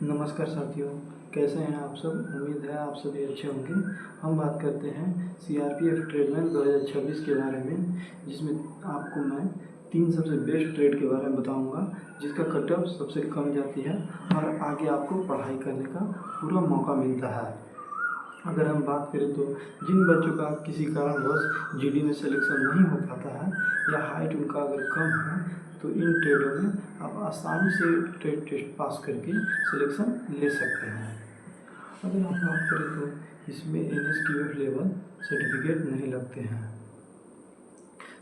नमस्कार साथियों, कैसे हैं आप सब। उम्मीद है आप सभी अच्छे होंगे। हम बात करते हैं सीआरपीएफ ट्रेडमैन 2026 के बारे में, जिसमें आपको मैं 3 सबसे बेस्ट ट्रेड के बारे में बताऊंगा, जिसका कट ऑफ सबसे कम जाती है और आगे आपको पढ़ाई करने का पूरा मौका मिलता है। अगर हम बात करें तो जिन बच्चों का किसी कारणवश जीडी में सिलेक्शन नहीं हो पाता है या हाइट उनका अगर कम है, तो इन ट्रेडों में आप आसानी से ट्रेड टेस्ट पास करके सिलेक्शन ले सकते हैं। अगर हम बात करें तो इसमें एनएसक्यूएफ लेवल सर्टिफिकेट नहीं लगते हैं।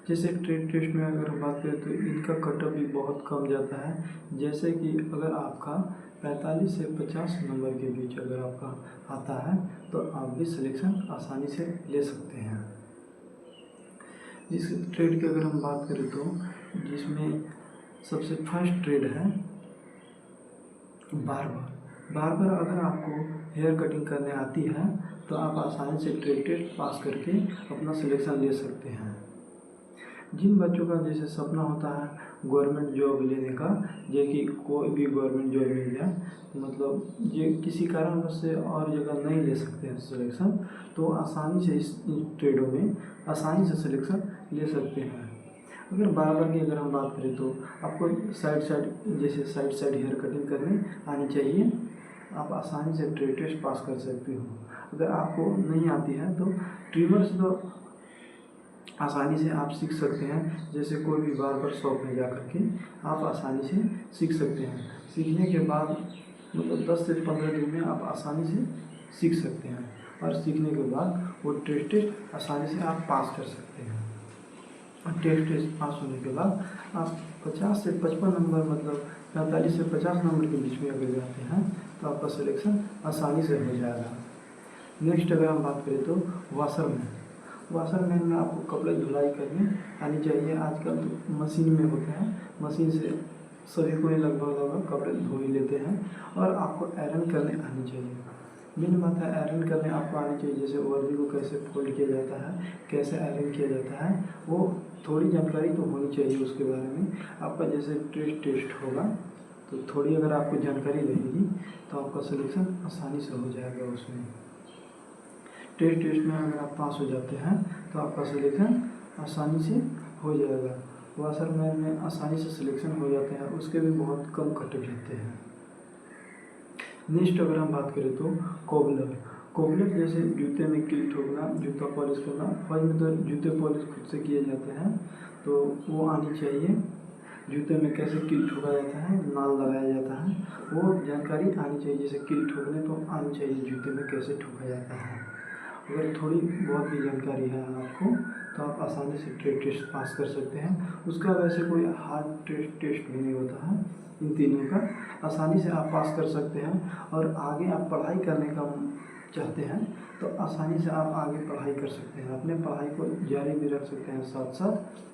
जैसे ट्रेड टेस्ट में अगर हम बात करें तो इनका कट ऑफ भी बहुत कम जाता है। जैसे कि अगर आपका 45 से 50 नंबर के बीच अगर आपका आता है तो आप भी सिलेक्शन आसानी से ले सकते हैं। जिस ट्रेड की अगर हम बात करें तो जिसमें सबसे फर्स्ट ट्रेड है बार्बर अगर आपको हेयर कटिंग करने आती है तो आप आसानी से ट्रेड टेस्ट पास करके अपना सिलेक्शन ले सकते हैं। जिन बच्चों का जैसे सपना होता है गवर्नमेंट जॉब लेने का, जो कि कोई भी गवर्नमेंट जॉब मिल जाए, मतलब ये किसी कारणवश से और जगह नहीं ले सकते हैं सिलेक्शन, तो आसानी से इस ट्रेडों में आसानी से सिलेक्शन ले सकते हैं। अगर बार्बर की अगर हम बात करें तो आपको साइड साइड हेयर कटिंग करने आनी चाहिए। आप आसानी से ट्रेड टेस्ट पास कर सकते हो। अगर आपको नहीं आती है तो ट्रिमर्स तो आसानी से आप सीख सकते हैं। जैसे कोई भी बार्बर शॉप में जा कर के आप आसानी से सीख सकते हैं। सीखने के बाद मतलब 10 से 15 दिन में आप आसानी से सीख सकते हैं और सीखने के बाद वो टेस्ट आसानी से आप पास कर सकते हैं। और टेस्ट पास होने के बाद आप 50 से 55 नंबर मतलब 45 से 50 नंबर के बीच में अगर जाते हैं तो आपका सिलेक्शन आसानी से हो जाएगा। नेक्स्ट अगर हम बात करें तो वाशरमैन में आपको कपड़े धुलाई करने आनी चाहिए। आजकल तो मशीन में होते हैं, मशीन से सभी को लगभग कपड़े धो ही लेते हैं। और आपको आयरन करने आनी चाहिए। मेन बात है आयरन करने आपको आनी चाहिए। जैसे वर्दी को कैसे फोल्ड किया जाता है, कैसे आयरन किया जाता है, वो थोड़ी जानकारी तो होनी चाहिए उसके बारे में। आपका जैसे टेस्ट होगा तो थोड़ी अगर आपको जानकारी रहेगी तो आपका सिलेक्शन आसानी से हो जाएगा। उसमें टेस्ट में अगर आप पास हो जाते हैं तो आपका सिलेक्शन आसानी से हो जाएगा। वाशरमैन में आसानी से सिलेक्शन हो जाते हैं, उसके भी बहुत कम कट जाते हैं। नेक्स्ट अगर हम बात करें तो कोबलर जैसे जूते में कील ठोकना, जूता पॉलिश करना। फर्स्ट में तो जूते पॉलिश खुद से किए जाते हैं तो वो आनी चाहिए। जूते में कैसे कील ठोका जाता है, नाल लगाया जाता है, वो जानकारी आनी चाहिए। जैसे कील ठोकने तो आनी चाहिए जूते में कैसे ठोका जाता है। अगर थोड़ी बहुत भी जानकारी है आपको तो आप आसानी से ट्रेड टेस्ट पास कर सकते हैं। उसका वैसे कोई हार्ड टेस्ट भी नहीं होता है। इन तीनों का आसानी से आप पास कर सकते हैं। और आगे आप पढ़ाई करने का चाहते हैं तो आसानी से आप आगे पढ़ाई कर सकते हैं। अपने पढ़ाई को जारी भी रख सकते हैं साथ साथ,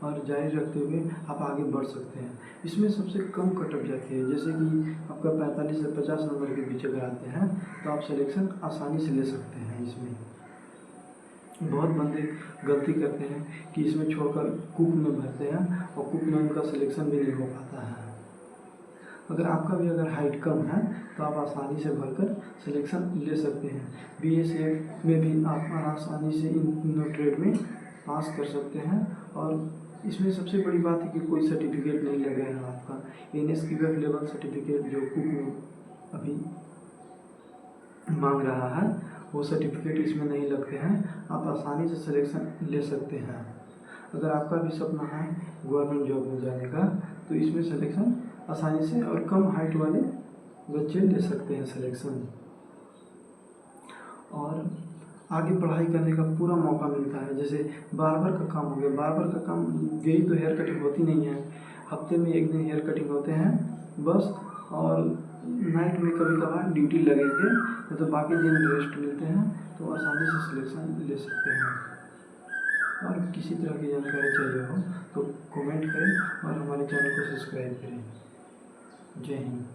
और जारी रखते हुए आप आगे बढ़ सकते हैं। इसमें सबसे कम कट ऑफ जाती है। जैसे कि आपका 45 से 50 नंबर के बीच अगर आते हैं तो आप सिलेक्शन आसानी से ले सकते हैं। इसमें बहुत बंदे गलती करते हैं कि इसमें छोड़कर कुक में भरते हैं और कुक में उनका सिलेक्शन भी नहीं हो पाता है। अगर आपका भी अगर हाइट कम है तो आप आसानी से भरकर सिलेक्शन ले सकते हैं। बीएसएफ में भी आप आसानी से इन तीनों ट्रेड में पास कर सकते हैं। और इसमें सबसे बड़ी बात है कि कोई सर्टिफिकेट नहीं लगेगा आपका। एनएसक्यूएफ लेवल सर्टिफिकेट जो कुक अभी मांग रहा है वो सर्टिफिकेट इसमें नहीं लगते हैं। आप आसानी से सिलेक्शन ले सकते हैं। अगर आपका भी सपना है गवर्नमेंट जॉब में जाने का तो इसमें सिलेक्शन आसानी से और कम हाइट वाले बच्चे ले सकते हैं सिलेक्शन। और आगे पढ़ाई करने का पूरा मौका मिलता है। जैसे बार्बर का काम हो गया, बार्बर का काम डेली तो हेयर कटिंग होती नहीं है, हफ्ते में एक दिन हेयर कटिंग होते हैं बस। और नाइट में कभी कभार ड्यूटी लगेंगे तो बाकी दिन रेस्ट मिलते हैं, तो आसानी से सिलेक्शन ले सकते हैं। और किसी तरह की जानकारी चाहिए हो तो कमेंट करें और हमारे चैनल को सब्सक्राइब करें। जय हिंद।